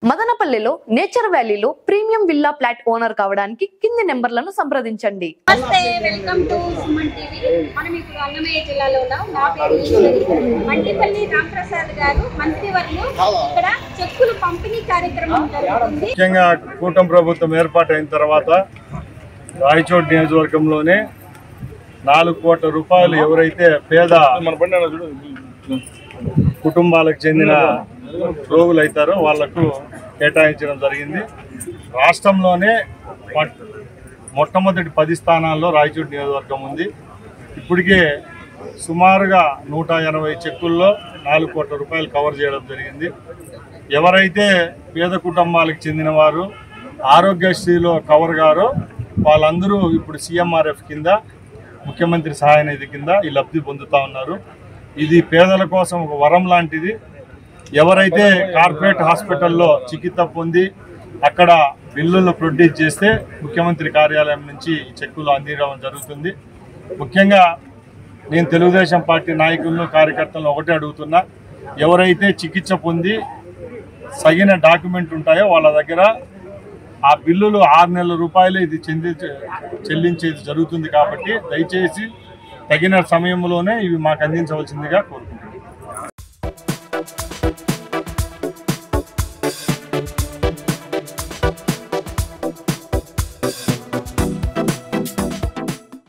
మదనపల్లిలో నేచర్ వ్యాలీలో premium villa flat owner కావడానికి కింది నెంబర్లను సంప్రదించండి. నమస్తే, వెల్కమ్ టు సుమన్ టీవీ. మనం ఇప్పుడు అన్నమయ్య జిల్లాలో ఉన్నాం. నా పేరు ఈశ్వరి. మండిపల్లి రామప్రసాద్ గారు మంత్రివర్యులు ఇక్కడ చెక్కులు పంపిణీ కార్యక్రమం జరుగుతుంది. ముఖ్యంగా కూటమి ప్రభుత్వం ఏర్పాటైన తర్వాత రాయచోటి నియోజకవర్గంలోనే 4 కోట్ల రూపాయలు ఎవరైతే పేద కుటుంబాలకు చెందిన రోగులు అవుతారో వాళ్లకు కేటాయించడం జరిగింది. రాష్ట్రంలోనే మొట్టమొదటి 10 స్థానాల్లో రాయచోటి నియోజకవర్గం ఉంది. ఇప్పటికే సుమారుగా 180 చెక్కుల్లో 4 కోట్ల రూపాయలు కవర్ చేయడం జరిగింది. ఎవరైతే పేద కుటుంబాలకు చెందిన వారు ఆరోగ్యశ్రీలో కవర్ గారో వాళ్ళందరూ ఇప్పుడు CMRF కింద, ముఖ్యమంత్రి సహాయ నిధి కింద ఈ లబ్ధి పొందుతూ ఉన్నారు. ఇది పేదల కోసం ఒక వరం లాంటిది. ఎవరైతే కార్పొరేట్ హాస్పిటల్లో చికిత్స పొంది అక్కడ బిల్లులు ప్రొడ్యూస్ చేస్తే ముఖ్యమంత్రి కార్యాలయం నుంచి చెక్కులు అందించడం జరుగుతుంది. ముఖ్యంగా నేను తెలుగుదేశం పార్టీ నాయకులను, కార్యకర్తలను ఒకటే అడుగుతున్నా, ఎవరైతే చికిత్స పొంది తగిన డాక్యుమెంట్ ఉంటాయో వాళ్ళ దగ్గర ఆ బిల్లులు 6 నెలల రూపాయలు ఇది చెల్లించేది జరుగుతుంది. కాబట్టి దయచేసి తగిన సమయంలోనే ఇవి మాకు అందించవలసిందిగా కోరుకుంటున్నాను.